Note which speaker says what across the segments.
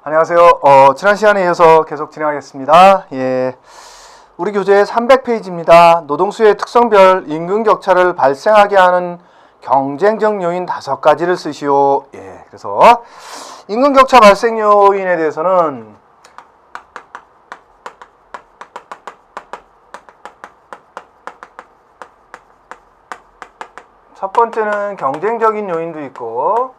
Speaker 1: 안녕하세요. 지난 시간에 이어서 계속 진행하겠습니다. 우리 교재 300페이지입니다. 노동수의 특성별 임금격차를 발생하게 하는 경쟁적 요인 5가지를 쓰시오. 그래서 임금격차 발생 요인에 대해서는 첫 번째는 경쟁적인 요인도 있고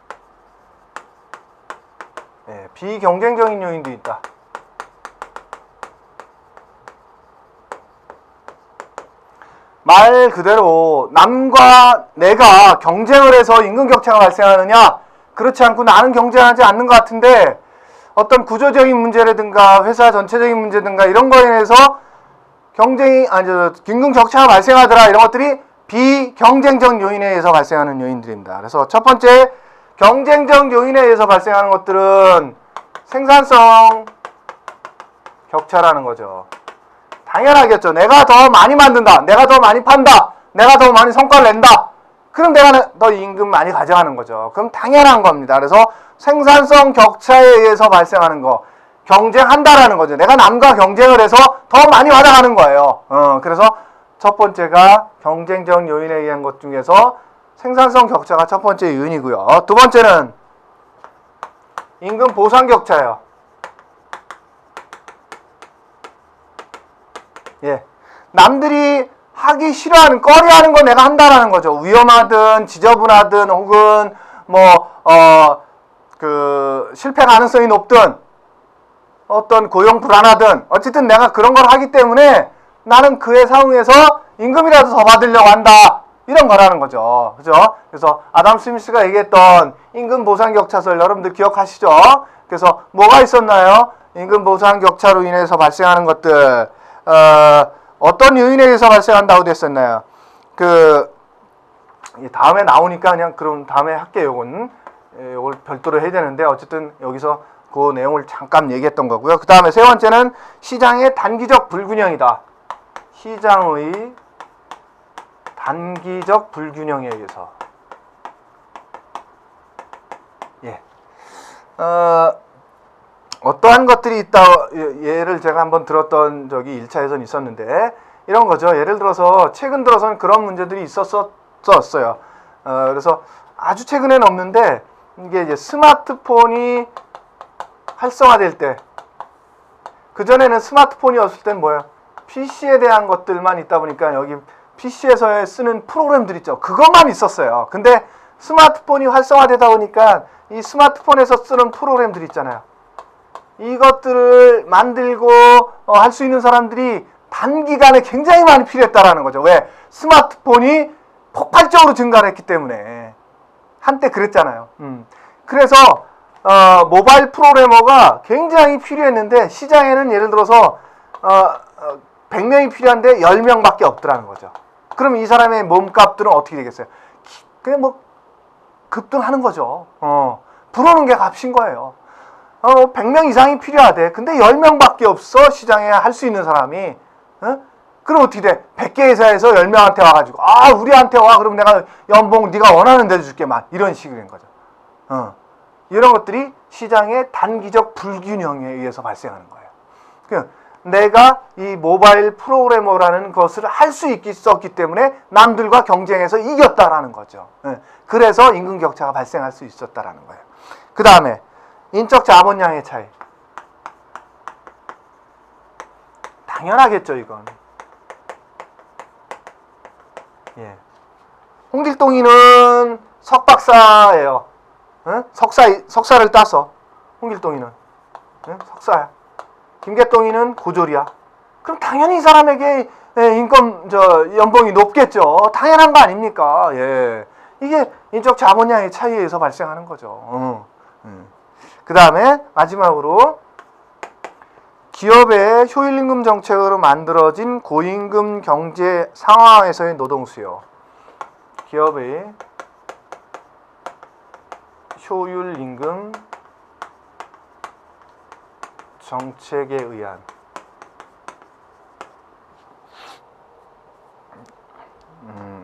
Speaker 1: 비경쟁적인 요인도 있다. 말 그대로 남과 내가 경쟁을 해서 임금격차가 발생하느냐? 그렇지 않고 나는 경쟁하지 않는 것 같은데 어떤 구조적인 문제라든가 회사 전체적인 문제든가 이런 거에 대해서 임금격차가 발생하더라. 이런 것들이 비경쟁적 요인에 의해서 발생하는 요인들입니다. 그래서 첫 번째 경쟁적 요인에 의해서 발생하는 것들은 생산성 격차라는 거죠. 당연하겠죠. 내가 더 많이 만든다. 내가 더 많이 판다. 내가 더 많이 성과를 낸다. 그럼 내가 더 임금 많이 가져가는 거죠. 그럼 당연한 겁니다. 그래서 생산성 격차에 의해서 발생하는 거. 경쟁한다라는 거죠. 내가 남과 경쟁을 해서 더 많이 받아가는 거예요. 그래서 첫 번째가 경쟁적 요인에 의한 것 중에서 생산성 격차가 첫 번째 요인이고요. 두 번째는 임금 보상 격차예요. 남들이 하기 싫어하는, 꺼려하는 거 내가 한다라는 거죠. 위험하든 지저분하든 혹은 실패 가능성이 높든 어떤 고용 불안하든 어쨌든 내가 그런 걸 하기 때문에 나는 그에 상응해서 임금이라도 더 받으려고 한다. 이런 거라는 거죠. 그죠? 그래서 아담 스미스가 얘기했던 임금 보상 격차설 여러분들 기억하시죠? 그래서 뭐가 있었나요? 임금 보상 격차로 인해서 발생하는 것들, 어떤 요인에 의해서 발생한다고 됐었나요? 다음에 나오니까 그냥 그럼 다음에 할게요. 요건 요걸 별도로 해야 되는데 어쨌든 여기서 그 내용을 잠깐 얘기했던 거고요. 그 다음에 세 번째는 시장의 단기적 불균형이다. 시장의 단기적 불균형에 의해서 어떠한 것들이 있다. 예를 제가 한번 들었던 적이 1차에선 있었는데 이런 거죠. 예를 들어서 최근 들어서는 그런 문제들이 있었어요. 그래서 아주 최근에는 없는데 이게 이제 스마트폰이 활성화될 때, 그전에는 스마트폰이 없을 땐 뭐예요? PC에 대한 것들만 있다 보니까 여기 PC에서 쓰는 프로그램들 있죠. 그것만 있었어요. 근데 스마트폰이 활성화되다 보니까 이 스마트폰에서 쓰는 프로그램들 있잖아요. 이것들을 만들고 할 수 있는 사람들이 단기간에 굉장히 많이 필요했다라는 거죠. 왜? 스마트폰이 폭발적으로 증가를 했기 때문에. 한때 그랬잖아요. 그래서 모바일 프로그래머가 굉장히 필요했는데 시장에는 예를 들어서 100명이 필요한데 10명밖에 없더라는 거죠. 그럼 이 사람의 몸값들은 어떻게 되겠어요? 그냥 급등하는 거죠. 불어오는 게 값인 거예요. 100명 이상이 필요하대. 근데 10명밖에 없어. 시장에 할 수 있는 사람이. 그럼 어떻게 돼? 100개 회사에서 10명한테 와가지고 우리한테 와. 그럼 내가 연봉 네가 원하는 대로 줄게만. 이런 식으로 된 거죠. 이런 것들이 시장의 단기적 불균형에 의해서 발생하는 거예요. 내가 이 모바일 프로그래머라는 것을 할 수 있었기 때문에 남들과 경쟁해서 이겼다라는 거죠. 그래서 임금 격차가 발생할 수 있었다라는 거예요. 그 다음에 인적 자본량의 차이. 당연하겠죠, 이건. 홍길동이는 석박사예요. 석사를 따서. 홍길동이는 석사야. 김계동이는 고졸이야. 그럼 당연히 이 사람에게 연봉이 높겠죠. 당연한 거 아닙니까? 이게 인적 자본량의 차이에 의해서 발생하는 거죠. 그 다음에 마지막으로 기업의 효율임금 정책으로 만들어진 고임금 경제 상황에서의 노동수요. 기업의 효율임금 정책에 의한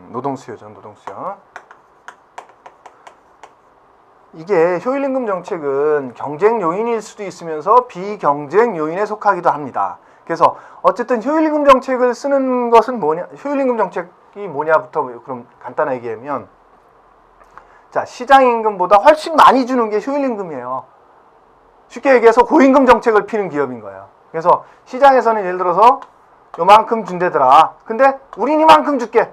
Speaker 1: 노동수요죠. 노동수요. 이게 효율임금 정책은 경쟁 요인일 수도 있으면서 비경쟁 요인에 속하기도 합니다. 그래서 어쨌든 효율임금 정책을 쓰는 것은 뭐냐, 효율임금 정책이 뭐냐부터 그럼 간단하게 얘기하면, 자, 시장임금보다 훨씬 많이 주는 게 효율임금이에요. 쉽게 얘기해서 고임금 정책을 피는 기업인 거예요. 그래서 시장에서는 예를 들어서 요만큼 준대더라. 근데 우린 이만큼 줄게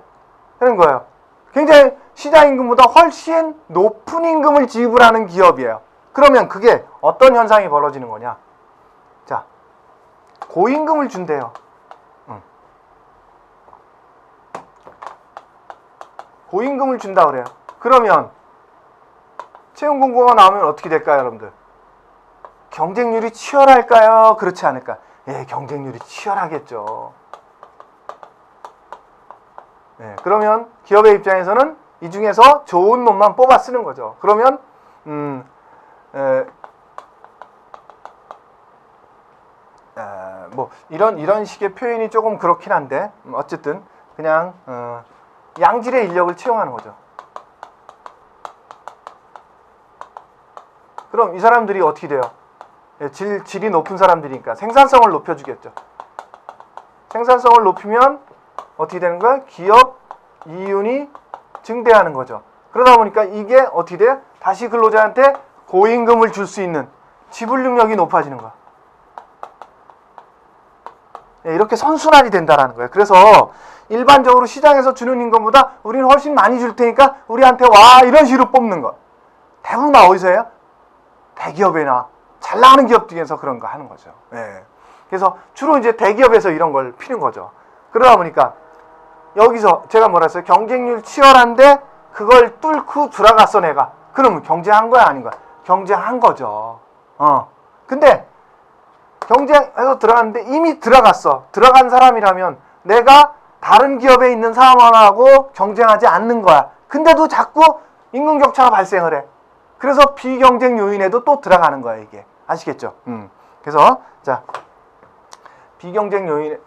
Speaker 1: 하는 거예요. 굉장히 시장임금보다 훨씬 높은 임금을 지불하는 기업이에요. 그러면 그게 어떤 현상이 벌어지는 거냐? 자, 고임금을 준대요. 고임금을 준다 그래요. 그러면 채용 공고가 나오면 어떻게 될까요, 여러분들? 경쟁률이 치열할까요? 그렇지 않을까? 예, 경쟁률이 치열하겠죠. 예, 그러면 기업의 입장에서는 이 중에서 좋은 놈만 뽑아 쓰는 거죠. 그러면 뭐 이런 식의 표현이 조금 그렇긴 한데, 어쨌든 그냥 양질의 인력을 채용하는 거죠. 그럼 이 사람들이 어떻게 돼요? 질이 높은 사람들이니까 생산성을 높여주겠죠. 생산성을 높이면 어떻게 되는 거야? 기업 이윤이 증대하는 거죠. 그러다 보니까 이게 어떻게 돼요? 다시 근로자한테 고임금을 줄 수 있는 지불 능력이 높아지는 거야. 이렇게 선순환이 된다라는 거예요. 그래서 일반적으로 시장에서 주는 임금보다 우리는 훨씬 많이 줄 테니까 우리한테 와, 이런 식으로 뽑는 거. 대부분 어디서 해요? 대기업이나 잘 나가는 기업 중에서 그런 거 하는 거죠. 예. 그래서 주로 이제 대기업에서 이런 걸 피는 거죠. 그러다 보니까 여기서 제가 뭐라 했어요? 경쟁률 치열한데 그걸 뚫고 들어갔어 내가. 그러면 경쟁한 거야 아닌 거야? 경쟁한 거죠. 근데 경쟁해서 들어갔는데 이미 들어갔어. 들어간 사람이라면 내가 다른 기업에 있는 사람하고 경쟁하지 않는 거야. 근데도 자꾸 임금 격차가 발생을 해. 그래서 비경쟁 요인에도 또 들어가는 거야 이게. 아시겠죠? 그래서 자, 비경쟁 요인.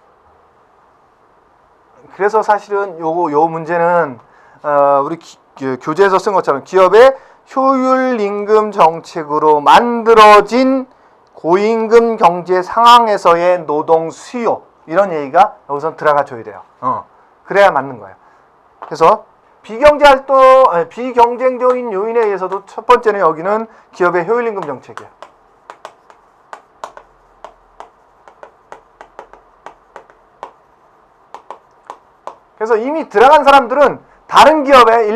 Speaker 1: 그래서 사실은 요 문제는 우리 교재에서 쓴 것처럼 기업의 효율 임금 정책으로 만들어진 고임금 경제 상황에서의 노동 수요, 이런 얘기가 여기서 들어가 줘야 돼요. 그래야 맞는 거예요. 그래서 비경쟁적인 요인에 의해서도 첫 번째는 여기는 기업의 효율 임금 정책이에요. 그래서 이미 들어간 사람들은 다른 기업의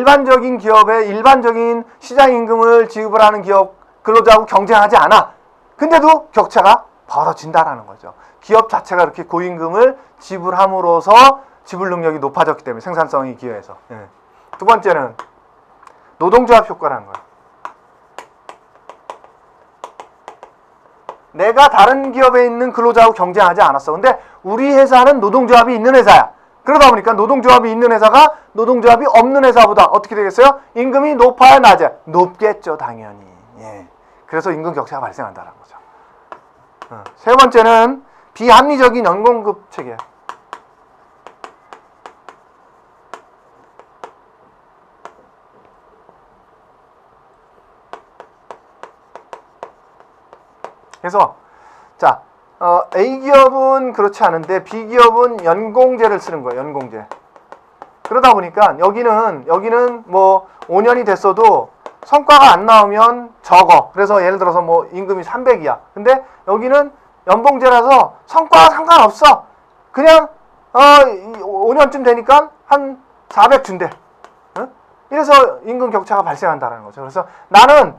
Speaker 1: 일반적인 시장 임금을 지급을 기업 근로자하고 경쟁하지 않아. 근데도 격차가 벌어진다라는 거죠. 기업 자체가 그렇게 고임금을 지불함으로써 지불 능력이 높아졌기 때문에 생산성이 기여해서. 예. 두 번째는 노동조합 효과라는 거예요. 내가 다른 기업에 있는 근로자하고 경쟁하지 않았어. 근데 우리 회사는 노동조합이 있는 회사야. 그러다 보니까 노동조합이 있는 회사가 노동조합이 없는 회사보다 어떻게 되겠어요? 임금이 높아야 낮아야? 높겠죠, 당연히. 예. 그래서 임금 격차가 발생한다는 거죠. 세 번째는 비합리적인 연공급 체계. 그래서 자, A기업은 그렇지 않은데 B기업은 연공제를 쓰는 거예요. 연공제. 그러다 보니까 여기는 뭐 5년이 됐어도 성과가 안 나오면 적어. 그래서 예를 들어서 뭐 임금이 300이야. 근데 여기는 연봉제라서 성과가 상관없어. 그냥 5년쯤 되니까 한 400 준대. 이래서 임금 격차가 발생한다는 거죠. 그래서 나는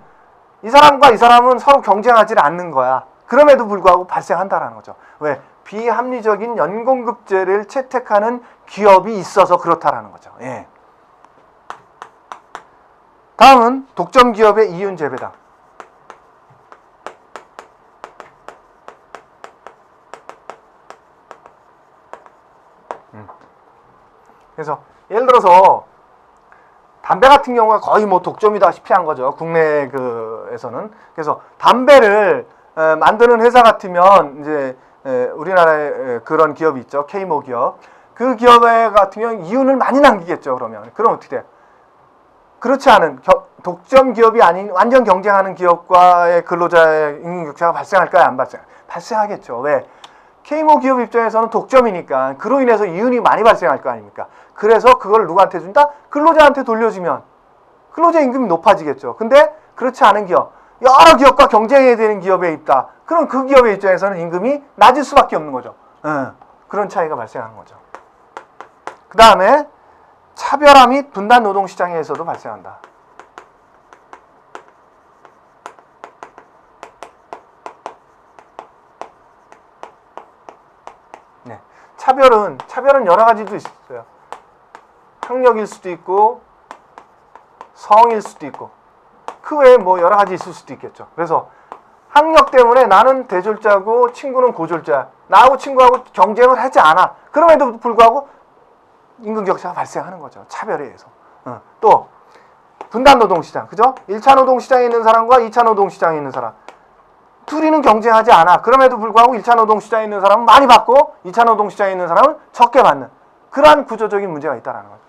Speaker 1: 이 사람과 이 사람은 서로 경쟁하지 않는 거야. 그럼에도 불구하고 발생한다는 거죠. 왜? 비합리적인 연공급제를 채택하는 기업이 있어서 그렇다라는 거죠. 예. 다음은 독점 기업의 이윤 재배당. 그래서 예를 들어서 담배 같은 경우가 거의 뭐 독점이다시피 한 거죠. 국내 에서는. 그래서 담배를 만드는 회사 같으면 이제 우리나라에 그런 기업이 있죠. K모 기업. 그 기업 같은 경우 이윤을 많이 남기겠죠. 그럼 어떻게 돼? 그렇지 않은 독점 기업이 아닌 완전 경쟁하는 기업과의 근로자의 임금 격차가 발생할까요? 안 발생하겠죠. 왜? K모 기업 입장에서는 독점이니까 그로 인해서 이윤이 많이 발생할 거 아닙니까? 그래서 그걸 누구한테 준다? 근로자한테 돌려주면 근로자 임금이 높아지겠죠. 근데 그렇지 않은 기업, 여러 기업과 경쟁해야 되는 기업에 있다. 그럼 그 기업의 입장에서는 임금이 낮을 수밖에 없는 거죠. 그런 차이가 발생하는 거죠. 그 다음에 차별화 및 분단 노동 시장에서도 발생한다. 네. 차별은 여러 가지도 있어요. 학력일 수도 있고 성일 수도 있고 그 외에 뭐 여러 가지 있을 수도 있겠죠. 그래서 학력 때문에 나는 대졸자고 친구는 고졸자, 나하고 친구하고 경쟁을 하지 않아. 그럼에도 불구하고 임금 격차가 발생하는 거죠. 차별에 의해서. 또 분단 노동시장, 그죠? 1차 노동시장에 있는 사람과 2차 노동시장에 있는 사람 둘이는 경쟁하지 않아. 그럼에도 불구하고 1차 노동시장에 있는 사람은 많이 받고 2차 노동시장에 있는 사람은 적게 받는 그러한 구조적인 문제가 있다는 거죠.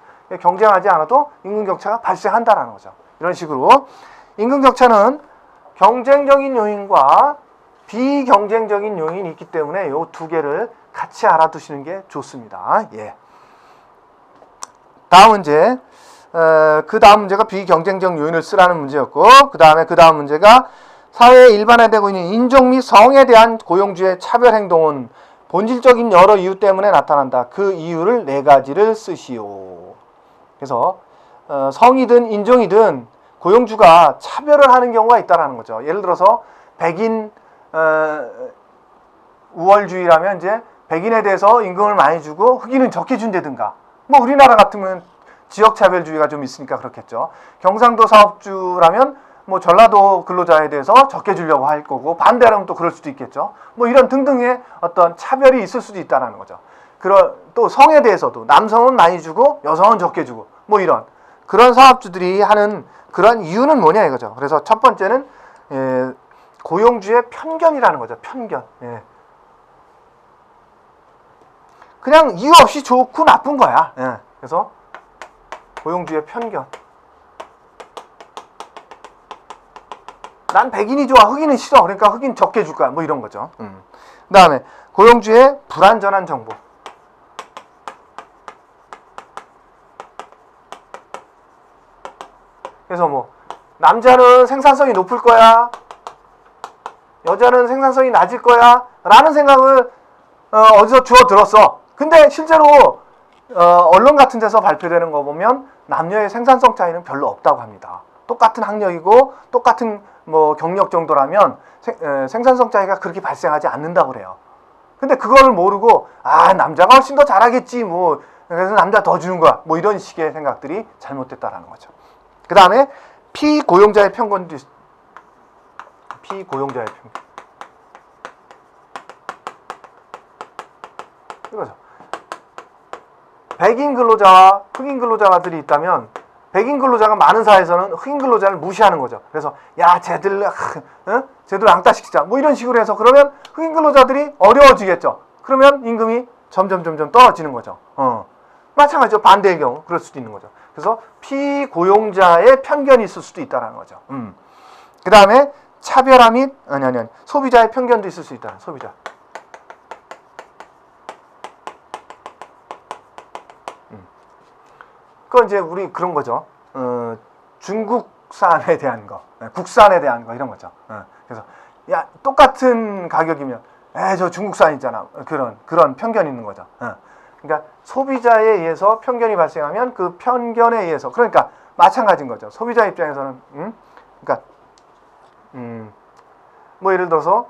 Speaker 1: 경쟁하지 않아도 임금 격차가 발생한다는 거죠. 이런 식으로 임금 격차는 경쟁적인 요인과 비경쟁적인 요인이 있기 때문에 이 두 개를 같이 알아두시는 게 좋습니다. 예. 다음 문제, 그 다음 문제가 비경쟁적 요인을 쓰라는 문제였고, 그 다음 문제가 사회에 일반화되고 있는 인종 및 성에 대한 고용주의 차별 행동은 본질적인 여러 이유 때문에 나타난다. 그 이유를 4가지를 쓰시오. 그래서 성이든 인종이든 고용주가 차별을 하는 경우가 있다는 거죠. 예를 들어서 백인 우월주의라면 이제 백인에 대해서 임금을 많이 주고 흑인은 적게 준다든가, 뭐 우리나라 같으면 지역차별주의가 좀 있으니까 그렇겠죠. 경상도 사업주라면 뭐 전라도 근로자에 대해서 적게 주려고 할 거고, 반대라면 또 그럴 수도 있겠죠. 뭐 이런 등등의 어떤 차별이 있을 수도 있다는 거죠. 또 성에 대해서도 남성은 많이 주고 여성은 적게 주고 뭐 이런 그런 사업주들이 하는 그런 이유는 뭐냐 이거죠. 그래서 첫 번째는 고용주의 편견이라는 거죠. 편견. 예. 그냥 이유 없이 좋고 나쁜 거야. 예. 그래서 고용주의 편견. 난 백인이 좋아, 흑인은 싫어. 그러니까 흑인 적게 줄 거야. 뭐 이런 거죠. 그 다음에 고용주의 불완전한 정보. 그래서 뭐 남자는 생산성이 높을 거야, 여자는 생산성이 낮을 거야 라는 생각을 어디서 주워 들었어. 근데 실제로 언론 같은 데서 발표되는 거 보면 남녀의 생산성 차이는 별로 없다고 합니다. 똑같은 학력이고 똑같은 뭐 경력 정도라면 생산성 차이가 그렇게 발생하지 않는다고 그래요. 근데 그걸 모르고 남자가 훨씬 더 잘하겠지, 뭐 그래서 남자 더 주는 거야, 뭐 이런 식의 생각들이 잘못됐다라는 거죠. 그 다음에 피고용자의 편견도 피고용자의 편견. 이거죠. 백인 근로자와 흑인 근로자들이 있다면 백인 근로자가 많은 사회에서는 흑인 근로자를 무시하는 거죠. 그래서 쟤들 앙따시키자 뭐 이런 식으로 해서 그러면 흑인 근로자들이 어려워지겠죠. 그러면 임금이 점점 떨어지는 거죠. 마찬가지죠. 반대의 경우 그럴 수도 있는 거죠. 그래서 피고용자의 편견이 있을 수도 있다는 거죠. 그 다음에 차별화 및 소비자의 편견도 있을 수 있다. 소비자. 그건 이제 우리 그런 거죠. 중국산에 대한 거, 국산에 대한 거 이런 거죠. 그래서 똑같은 가격이면 저 중국산이잖아. 그런 편견이 있는 거죠. 그러니까 소비자에 의해서 편견이 발생하면 그 편견에 의해서, 그러니까 마찬가지인 거죠. 소비자 입장에서는 그러니까 뭐 예를 들어서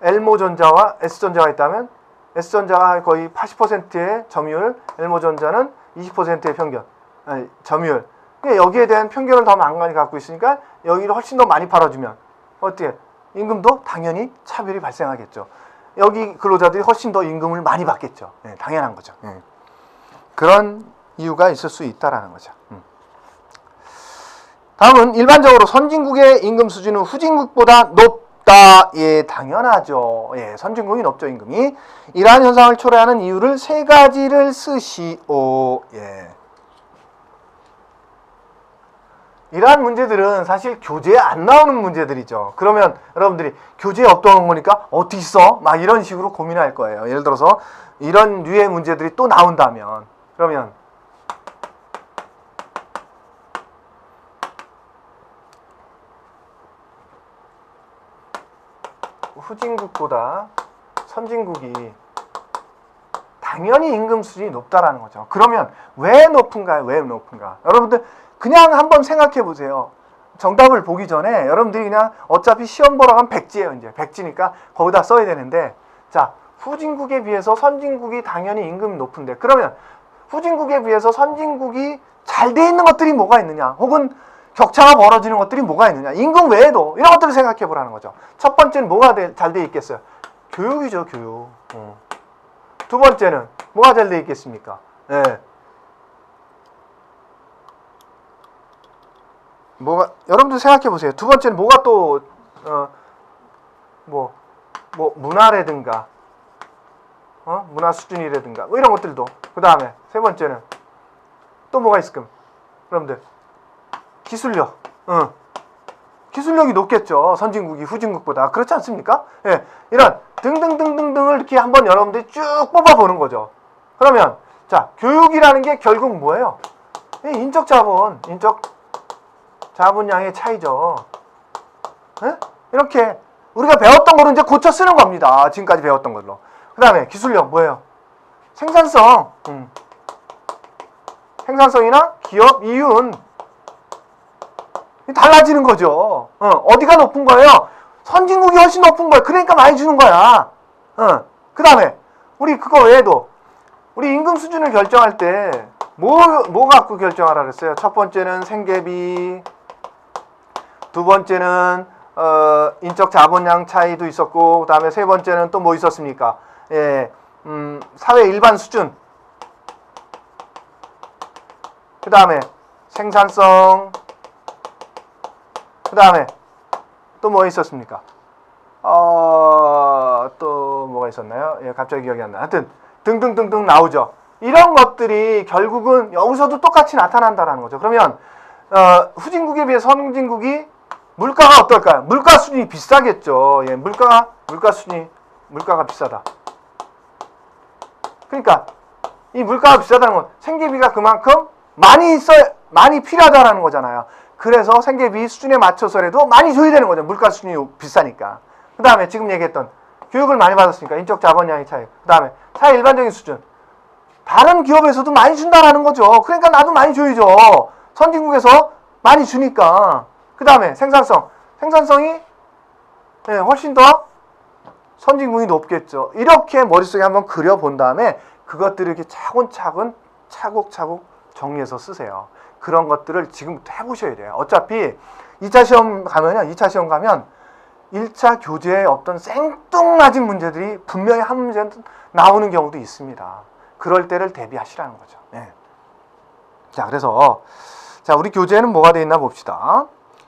Speaker 1: 엘모전자와 S전자가 있다면 S전자가 거의 80%의 점유율, 엘모전자는 20%의 편견, 점유율. 그러니까 여기에 대한 편견을 더 많이 갖고 있으니까 여기를 훨씬 더 많이 팔아주면 어떻게? 임금도 당연히 차별이 발생하겠죠. 여기 근로자들이 훨씬 더 임금을 많이 받겠죠. 당연한 거죠. 그런 이유가 있을 수 있다라는 거죠. 다음은 일반적으로 선진국의 임금 수준은 후진국보다 높다. 예, 당연하죠. 선진국이 높죠, 임금이. 이러한 현상을 초래하는 이유를 3가지를 쓰시오. 이러한 문제들은 사실 교재에 안 나오는 문제들이죠. 그러면 여러분들이 교재에 없던 거니까 어떻게 써? 막 이런 식으로 고민할 거예요. 예를 들어서 이런 류의 문제들이 또 나온다면 그러면 후진국보다 선진국이 당연히 임금 수준이 높다라는 거죠. 그러면 왜 높은가요? 왜 높은가? 여러분들 그냥 한번 생각해 보세요. 정답을 보기 전에 여러분들이 그냥 어차피 시험 보러 가면 백지예요. 이제 백지니까 거기다 써야 되는데, 자, 후진국에 비해서 선진국이 당연히 임금이 높은데, 그러면 후진국에 비해서 선진국이 잘 돼 있는 것들이 뭐가 있느냐, 혹은 격차가 벌어지는 것들이 뭐가 있느냐, 임금 외에도 이런 것들을 생각해 보라는 거죠. 첫 번째는 뭐가 잘 돼 있겠어요? 교육이죠, 교육. 두 번째는 뭐가 잘 돼 있겠습니까? 예. 뭐가, 여러분들 생각해 보세요. 두 번째는 뭐가 또 문화라든가 문화 수준이라든가 뭐 이런 것들도. 그 다음에 세 번째는 또 뭐가 있을까? 여러분들 기술력. 기술력이 높겠죠. 선진국이 후진국보다. 그렇지 않습니까? 예. 이런 등등등등등을 이렇게 한번 여러분들이 쭉 뽑아보는 거죠. 그러면 자, 교육이라는 게 결국 뭐예요? 인적 자본량의 차이죠. 예? 이렇게 우리가 배웠던 거를 이제 고쳐 쓰는 겁니다. 지금까지 배웠던 걸로. 그 다음에 기술력 뭐예요? 생산성. 생산성이나 기업 이윤. 달라지는 거죠. 어디가 높은 거예요? 선진국이 훨씬 높은 거예요. 그러니까 많이 주는 거야. 그 다음에 우리 그거 외에도 우리 임금 수준을 결정할 때 뭐 갖고 결정하라 그랬어요? 첫 번째는 생계비, 두 번째는 인적 자본량 차이도 있었고, 그 다음에 세 번째는 또 뭐 있었습니까? 예, 사회 일반 수준, 그 다음에 생산성, 그 다음에 또 뭐 있었습니까? 또 뭐가 있었나요? 예, 갑자기 기억이 안 나. 하여튼 등등등등 나오죠. 이런 것들이 결국은 여기서도 똑같이 나타난다는 거죠. 그러면 후진국에 비해 선진국이 물가가 어떨까요? 물가 수준이 비싸겠죠. 예, 물가가 비싸다. 그러니까 이 물가가 비싸다는 건 생계비가 그만큼 많이 필요하다는 거잖아요. 그래서 생계비 수준에 맞춰서라도 많이 줘야 되는 거죠. 물가 수준이 비싸니까. 그 다음에 지금 얘기했던 교육을 많이 받았으니까 인적 자본량의 차이. 그 다음에 사회 일반적인 수준. 다른 기업에서도 많이 준다라는 거죠. 그러니까 나도 많이 줘야죠. 선진국에서 많이 주니까. 그 다음에 생산성이 훨씬 더 선진국이 높겠죠. 이렇게 머릿속에 한번 그려본 다음에 그것들을 이렇게 차곡차곡 정리해서 쓰세요. 그런 것들을 지금부터 해보셔야 돼요. 어차피 2차 시험 가면 1차 교재에 어떤 생뚱맞은 문제들이 분명히 한 문제 나오는 경우도 있습니다. 그럴 때를 대비하시라는 거죠. 네. 자, 그래서 우리 교재에는 뭐가 되어 있나 봅시다.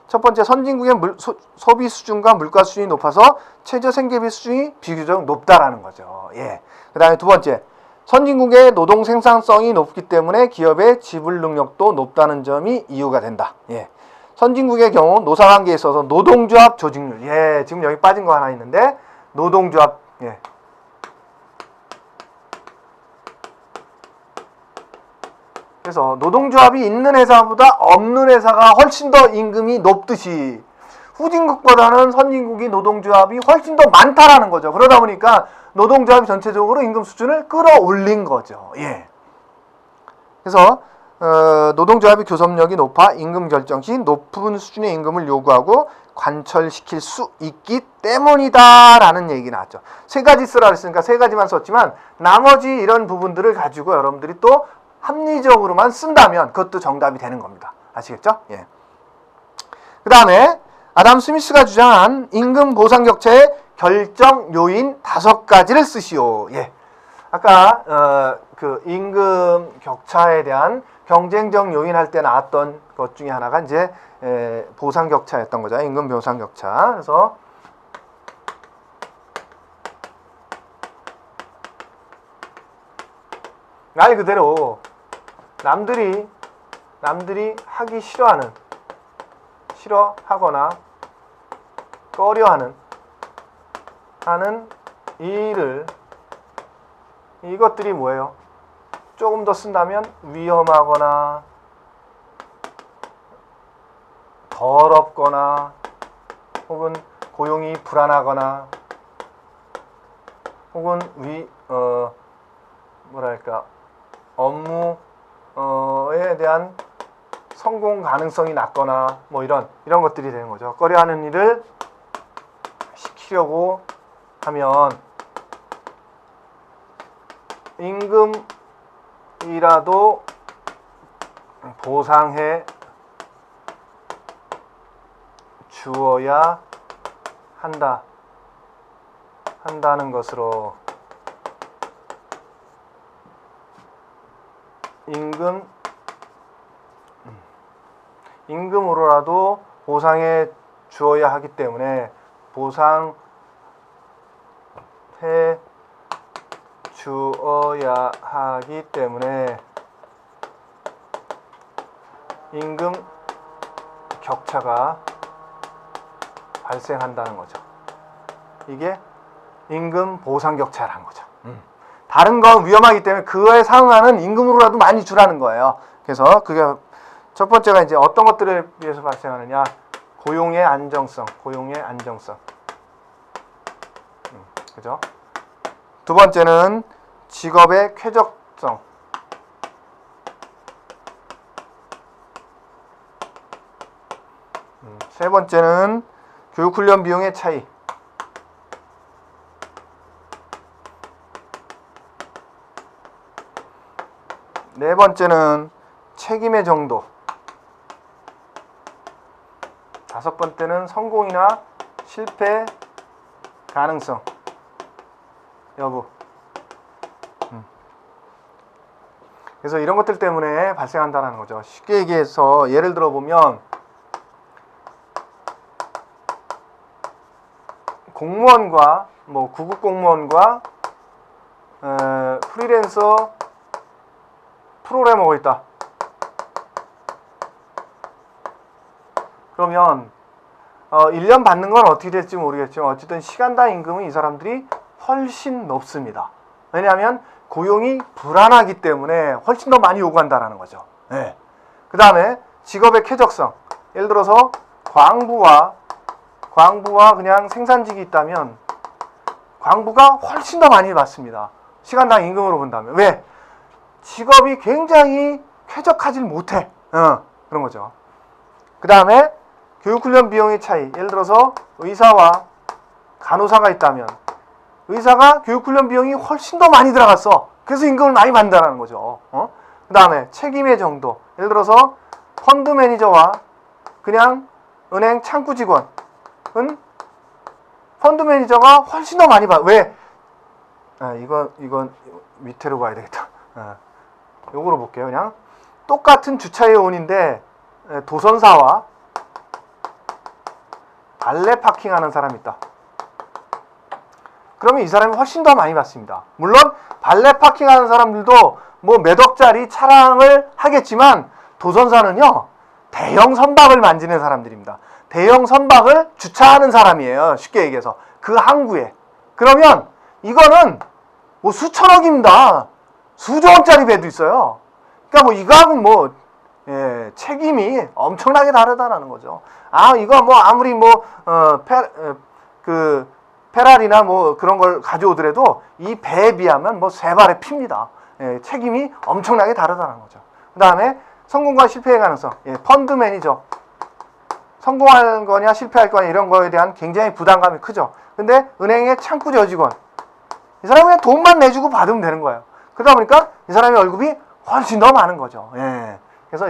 Speaker 1: 첫 번째, 선진국의 소비 수준과 물가 수준이 높아서 최저 생계비 수준이 비교적 높다라는 거죠. 예. 그 다음에 두 번째, 선진국의 노동 생산성이 높기 때문에 기업의 지불 능력도 높다는 점이 이유가 된다. 예. 선진국의 경우 노사관계에 있어서 노동조합 조직률. 예, 지금 여기 빠진 거 하나 있는데 노동조합. 예. 그래서 노동조합이 있는 회사보다 없는 회사가 훨씬 더 임금이 높듯이 후진국보다는 선진국이 노동조합이 훨씬 더 많다라는 거죠. 그러다 보니까 노동조합이 전체적으로 임금 수준을 끌어올린 거죠. 예. 그래서 노동조합의 교섭력이 높아 임금 결정 시 높은 수준의 임금을 요구하고 관철시킬 수 있기 때문이다라는 얘기 나왔죠. 세 가지 쓰라 그랬으니까 세 가지만 썼지만 나머지 이런 부분들을 가지고 여러분들이 또 합리적으로만 쓴다면 그것도 정답이 되는 겁니다. 아시겠죠? 예. 그 다음에 아담 스미스가 주장한 임금 보상 격차의 결정 요인 5가지를 쓰시오. 예. 아까 그 임금 격차에 대한 경쟁적 요인 할 때 나왔던 것 중에 하나가 이제 보상 격차였던 거죠. 임금 보상 격차. 그래서 말 그대로 남들이 하기 싫어하는 싫어하거나 꺼려하는 일을, 이것들이 뭐예요? 조금 더 쓴다면 위험하거나 더럽거나 혹은 고용이 불안하거나 혹은 뭐랄까 업무에 대한 성공 가능성이 낮거나 뭐 이런 것들이 되는 거죠. 꺼려하는 일을 시키려고 하면 임금이라도 보상해 주어야 한다는 것으로 임금으로라도 보상해 주어야 하기 때문에 보상해 주어야 하기 때문에 임금 격차가 발생한다는 거죠. 이게 임금 보상 격차라는 거죠. 다른 건 위험하기 때문에 그거에 상응하는 임금으로라도 많이 주라는 거예요. 그래서 그게 첫 번째가 이제 어떤 것들을 위해서 발생하느냐? 고용의 안정성. 그죠? 두 번째는 직업의 쾌적성. 세 번째는 교육훈련 비용의 차이. 네 번째는 책임의 정도. 다섯 번째는 성공이나 실패 가능성 여부. 그래서 이런 것들 때문에 발생한다는 거죠. 쉽게 얘기해서 예를 들어 보면 공무원과 구급 공무원과 프리랜서 프로그래머가 있다. 그러면 1년 받는 건 어떻게 될지 모르겠지만 어쨌든 시간당 임금은 이 사람들이 훨씬 높습니다. 왜냐하면 고용이 불안하기 때문에 훨씬 더 많이 요구한다는 거죠. 네. 그 다음에 직업의 쾌적성. 예를 들어서 광부와 그냥 생산직이 있다면 광부가 훨씬 더 많이 받습니다. 시간당 임금으로 본다면. 왜? 직업이 굉장히 쾌적하질 못해. 그런 거죠. 그 다음에 교육훈련 비용의 차이. 예를 들어서 의사와 간호사가 있다면 의사가 교육훈련 비용이 훨씬 더 많이 들어갔어. 그래서 임금을 많이 받는다는 거죠. 그 다음에 책임의 정도. 예를 들어서 펀드 매니저와 그냥 은행 창구 직원은 펀드 매니저가 훨씬 더 많이 받아. 왜? 이건 밑으로 봐야 되겠다. 요거로 볼게요. 그냥 똑같은 주차 요원인데 도선사와 발레 파킹하는 사람이 있다. 그러면 이 사람이 훨씬 더 많이 받습니다. 물론 발레 파킹하는 사람들도 몇 억짜리 차량을 하겠지만 도선사는요 대형 선박을 만지는 사람들입니다. 대형 선박을 주차하는 사람이에요. 쉽게 얘기해서 그 항구에. 그러면 이거는 수천억입니다. 수조원짜리 배도 있어요. 그러니까 이거하고 책임이 엄청나게 다르다라는 거죠. 이거 아무리 페라리나 그런 걸 가져오더라도 이 배에 비하면 세 발의 피입니다. 책임이 엄청나게 다르다는 거죠. 그 다음에 성공과 실패의 가능성. 펀드 매니저. 성공할 거냐 실패할 거냐 이런 거에 대한 굉장히 부담감이 크죠. 근데 은행의 창구 저직원. 이 사람은 그냥 돈만 내주고 받으면 되는 거예요. 그러다 보니까 이 사람의 월급이 훨씬 더 많은 거죠. 그래서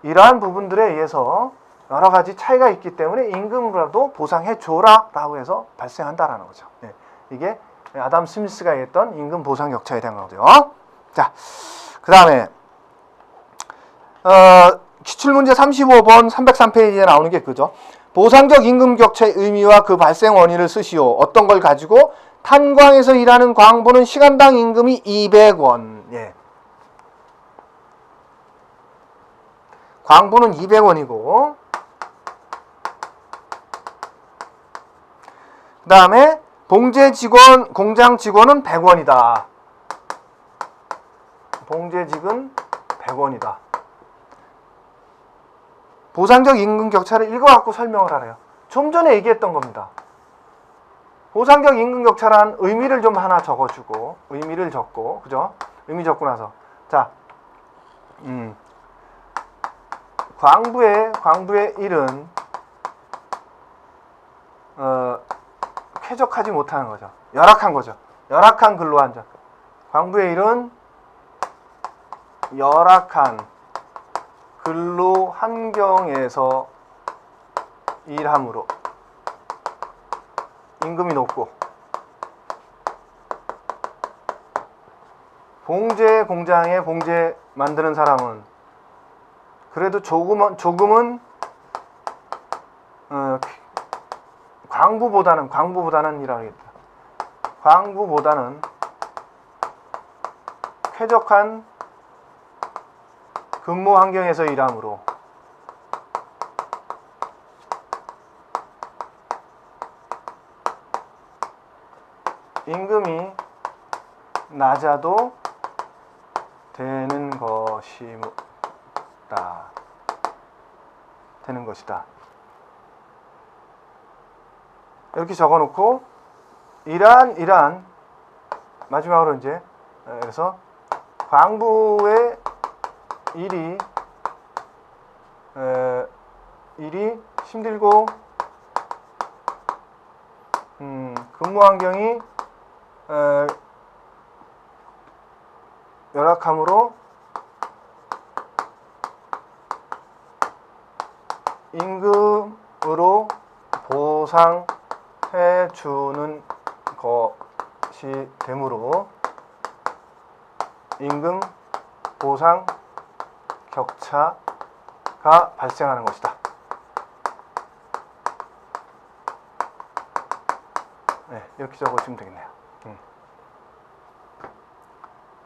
Speaker 1: 이러한 부분들에 의해서 여러 가지 차이가 있기 때문에 임금이라도 보상해 줘라 라고 해서 발생한다라는 거죠. 이게 아담 스미스가 얘기했던 임금 보상 격차에 대한 거죠. 자, 그 다음에 기출문제 35번 303페이지에 나오는 게 그죠. 보상적 임금 격차의 의미와 그 발생 원인을 쓰시오. 어떤 걸 가지고 탄광에서 일하는 광부는 시간당 임금이 200원. 광부는 200원이고, 그 다음에 봉제 직원, 공장 직원은 100원이다. 봉제직은 100원이다. 보상적 임금 격차를 읽어갖고 설명을 하래요. 좀 전에 얘기했던 겁니다. 보상적 임금 격차란 의미를 좀 하나 적어주고, 의미를 적고, 그죠? 의미 적고 나서. 자, 광부의 일은, 쾌적하지 못하는 거죠. 열악한 거죠. 열악한 근로 환경. 광부의 일은 열악한 근로 환경에서 일함으로 임금이 높고, 봉제 공장에 봉제 만드는 사람은 그래도 조금은 광부보다는 이라고 했다. 광부보다는 쾌적한 근무 환경에서 일함으로 임금이 낮아도 되는 것이다. 이렇게 적어놓고 이러한 마지막으로 이제 그래서 광부의 일이 힘들고 근무 환경이 열악함으로 임금으로 보상해 주는 것이 되므로 임금 보상 격차가 발생하는 것이다. 네, 이렇게 적어주시면 되겠네요.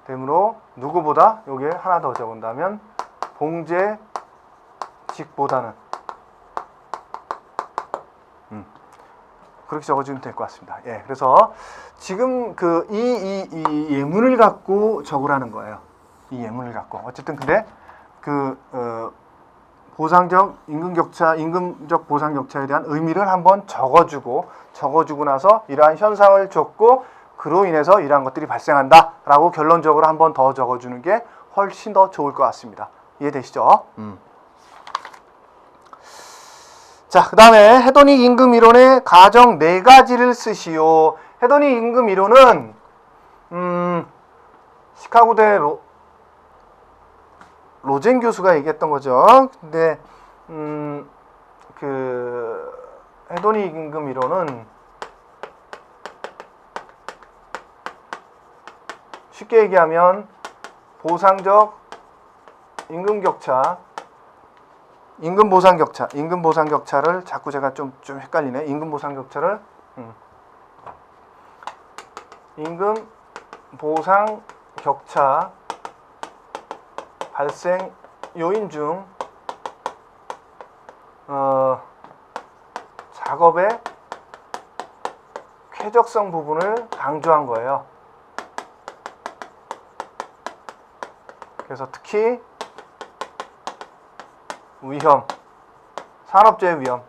Speaker 1: 되므로 누구보다 여기에 하나 더 적은다면 봉제직보다는 그렇게 적어주면 될 것 같습니다. 예, 그래서 지금 이 예문을 갖고 적으라는 거예요. 이 예문을 갖고. 어쨌든 근데 보상적 임금적 보상 격차에 대한 의미를 한번 적어주고 나서 이러한 현상을 줬고 그로 인해서 이러한 것들이 발생한다라고 결론적으로 한번 더 적어주는 게 훨씬 더 좋을 것 같습니다. 이해되시죠? 자, 그 다음에 해독 임금 이론의 가정 4가지를 쓰시오. 해독 임금 이론은 시카고대 로젠 교수가 얘기했던 거죠. 근데 해독 임금 이론은 쉽게 얘기하면 보상적 임금 보상 격차를 자꾸 제가 좀 헷갈리네. 임금 보상 격차를 임금 보상 격차 발생 요인 중 작업의 쾌적성 부분을 강조한 거예요. 그래서 특히 산업재해 위험,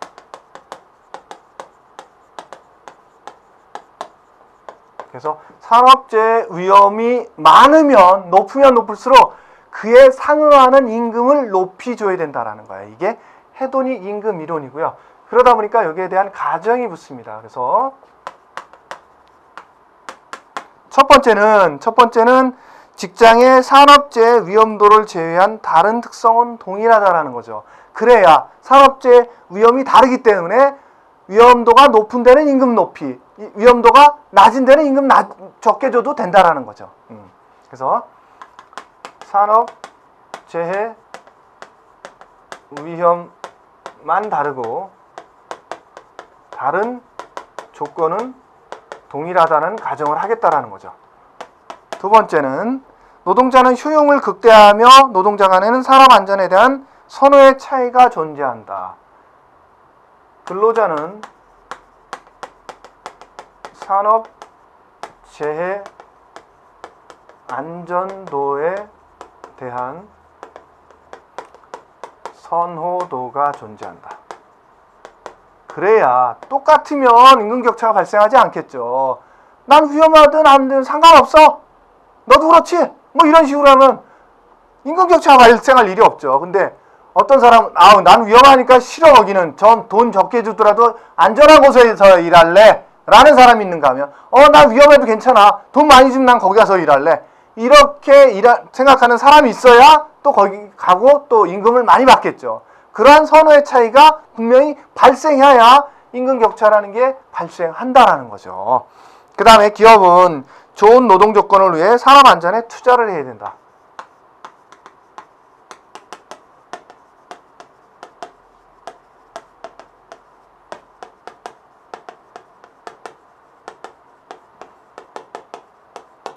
Speaker 1: 그래서 산업재해 위험이 높으면 높을수록 그에 상응하는 임금을 높이 줘야 된다라는 거예요. 이게 해독 임금 이론이고요. 그러다 보니까 여기에 대한 가정이 붙습니다. 그래서 첫 번째는 직장의 산업재해 위험도를 제외한 다른 특성은 동일하다라는 거죠. 그래야 산업재해 위험이 다르기 때문에 위험도가 높은 데는 임금 높이, 위험도가 낮은 데는 임금 적게 줘도 된다라는 거죠. 그래서 산업재해 위험만 다르고 다른 조건은 동일하다는 가정을 하겠다라는 거죠. 두 번째는 노동자는 효용을 극대화하며 노동자 간에는 산업 안전에 대한 선호의 차이가 존재한다. 근로자는 산업 재해 안전도에 대한 선호도가 존재한다. 그래야 똑같으면 임금격차가 발생하지 않겠죠. 난 위험하든 안 되든 상관없어. 너도 그렇지? 뭐 이런 식으로 하면 임금격차가 발생할 일이 없죠. 근데 어떤 사람은 난 위험하니까 싫어 거기는 전 돈 적게 주더라도 안전한 곳에서 일할래 라는 사람이 있는가 하면 나 위험해도 괜찮아. 돈 많이 주면 난 거기 가서 일할래. 이렇게 생각하는 사람이 있어야 또 거기 가고 또 임금을 많이 받겠죠. 그러한 선호의 차이가 분명히 발생해야 임금격차라는 게 발생한다라는 거죠. 그 다음에 기업은 좋은 노동 조건을 위해 산업 안전에 투자를 해야 된다.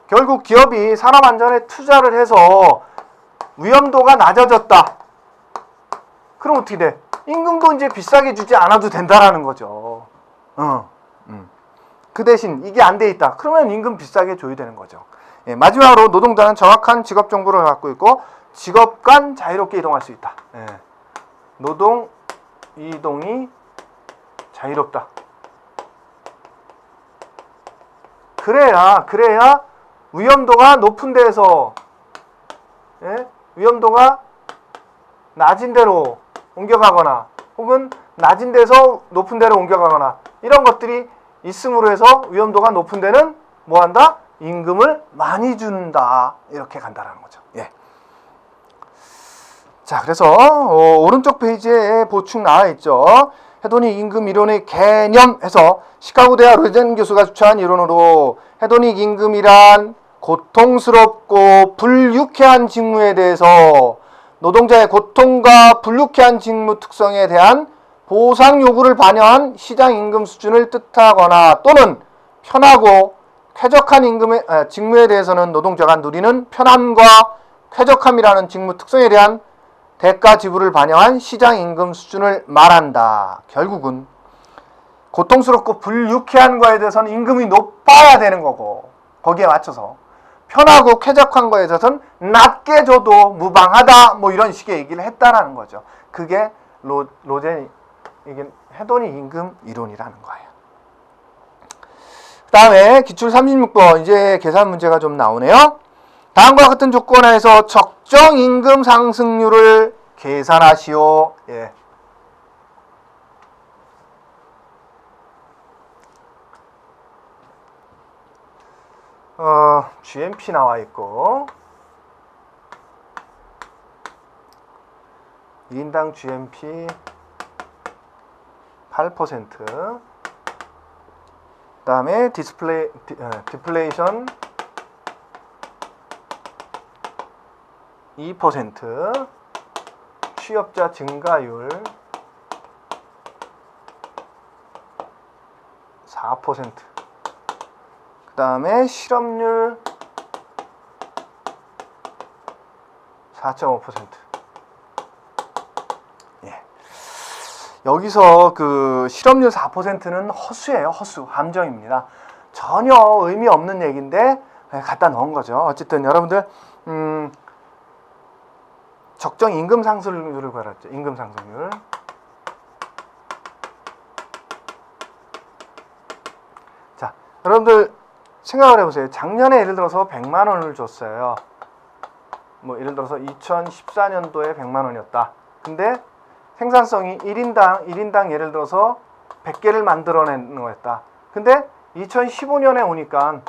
Speaker 1: 결국 기업이 산업 안전에 투자를 해서 위험도가 낮아졌다. 그럼 어떻게 돼? 임금도 이제 비싸게 주지 않아도 된다라는 거죠. 그 대신 이게 안 돼 있다. 그러면 임금 비싸게 줘야 되는 거죠. 예, 마지막으로 노동자는 정확한 직업 정보를 갖고 있고 직업 간 자유롭게 이동할 수 있다. 예, 노동 이동이 자유롭다. 그래야 위험도가 높은 데에서 위험도가 낮은 데로 옮겨가거나 혹은 낮은 데서 높은 데로 옮겨가거나 이런 것들이 있음으로 해서 위험도가 높은 데는 뭐한다? 임금을 많이 준다. 이렇게 간다라는 거죠. 예. 자, 그래서 오른쪽 페이지에 보충 나와 있죠. 해독 임금 이론의 개념에서 시카고 대학 로젠 교수가 주창한 이론으로 해독 임금이란 고통스럽고 불유쾌한 직무에 대해서 노동자의 고통과 불유쾌한 직무 특성에 대한 보상 요구를 반영한 시장 임금 수준을 뜻하거나 또는 편하고 쾌적한 직무에 대해서는 노동자가 누리는 편함과 쾌적함이라는 직무 특성에 대한 대가 지불을 반영한 시장 임금 수준을 말한다. 결국은 고통스럽고 불유쾌한 거에 대해서는 임금이 높아야 되는 거고 거기에 맞춰서 편하고 쾌적한 거에 있어서는 낮게 줘도 무방하다. 뭐 이런 식의 얘기를 했다라는 거죠. 그게 이게 해독 임금 이론이라는 거예요. 그 다음에 기출 36번 이제 계산 문제가 좀 나오네요. 다음과 같은 조건 하에서 적정 임금 상승률을 계산하시오. 예. GMP 나와 있고 1인당 GMP 8%, 그 다음에 디플레이션 2%, 취업자 증가율 4%, 그 다음에 실업률 4.5%. 예. 여기서 그 실업률 4%는 허수예요. 허수. 함정입니다. 전혀 의미 없는 얘기인데 갖다 넣은 거죠. 어쨌든 여러분들 적정 임금 상승률을 구하랬죠. 임금 상승률. 자, 여러분들 생각을 해보세요. 작년에 예를 들어서 100만 원을 줬어요. 뭐 예를 들어서 2014년도에 100만 원이었다. 근데 생산성이 1인당 예를 들어서 100개를 만들어내는 거였다. 근데 2015년에 오니까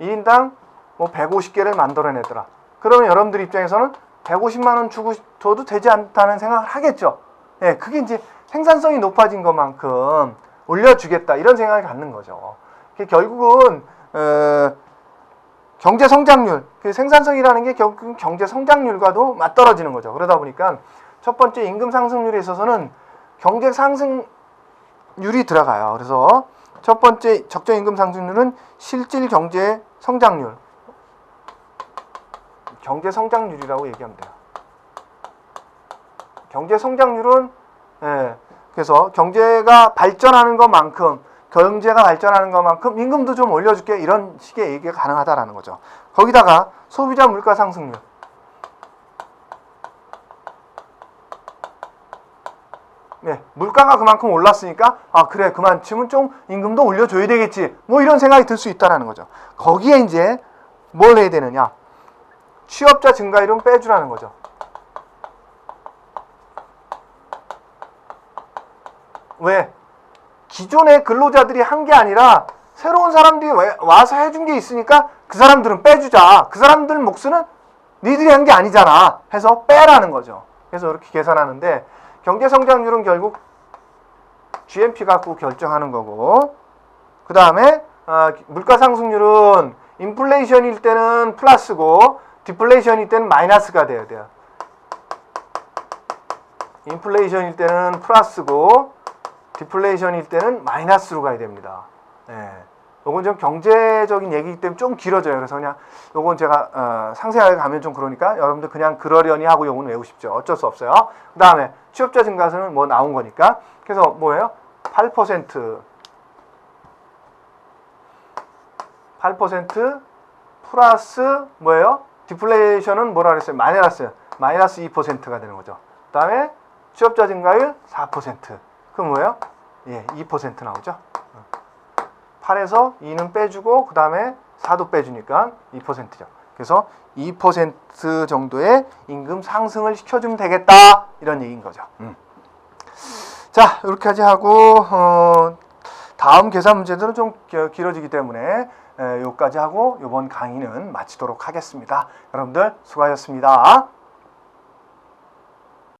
Speaker 1: 1인당 뭐 150개를 만들어내더라. 그러면 여러분들 입장에서는 150만 원 줘도 되지 않다는 생각을 하겠죠. 예, 그게 이제 생산성이 높아진 것만큼 올려주겠다 이런 생각을 갖는 거죠. 결국은 경제 성장률, 생산성이라는 게 결국 경제 성장률과도 맞떨어지는 거죠. 그러다 보니까 첫 번째 임금 상승률에 있어서는 경제 상승률이 들어가요. 그래서 첫 번째 적정 임금 상승률은 실질 경제 성장률, 경제 성장률이라고 얘기하면 돼요. 경제 성장률은 그래서 경제가 발전하는 것만큼 임금도 좀 올려줄게 이런 식의 얘기가 가능하다라는 거죠. 거기다가 소비자 물가 상승률 물가가 그만큼 올랐으니까 그래 그만치면 좀 임금도 올려줘야 되겠지 뭐 이런 생각이 들 수 있다라는 거죠. 거기에 이제 뭘 해야 되느냐 취업자 증가율은 빼주라는 거죠. 왜? 기존의 근로자들이 한 게 아니라 새로운 사람들이 와서 해준 게 있으니까 그 사람들은 빼주자. 그 사람들 몫은 니들이 한 게 아니잖아 해서 빼라는 거죠. 그래서 이렇게 계산하는데 경제성장률은 결국 GNP 갖고 결정하는 거고 그 다음에 물가상승률은 인플레이션일 때는 플러스고 디플레이션일 때는 마이너스가 돼야 돼요. 인플레이션일 때는 플러스고 디플레이션일 때는 마이너스로 가야 됩니다. 요건 좀 경제적인 얘기이기 때문에 좀 길어져요. 그래서 그냥 요건 제가 상세하게 가면 좀 그러니까 여러분들 그냥 그러려니 하고 요건 외우십시오. 어쩔 수 없어요. 그 다음에 취업자 증가세는 뭐 나온 거니까 그래서 뭐예요? 8% 플러스 뭐예요? 디플레이션은 뭐라 그랬어요? 마이너스 2%가 되는 거죠. 그 다음에 취업자 증가율 4%. 그럼 뭐예요? 2% 나오죠. 8에서 2는 빼주고 그 다음에 4도 빼주니까 2%죠. 그래서 2% 정도의 임금 상승을 시켜주면 되겠다 이런 얘기인 거죠. 자 이렇게까지 하고 다음 계산 문제들은 좀 길어지기 때문에 여기까지 하고 이번 강의는 마치도록 하겠습니다. 여러분들 수고하셨습니다.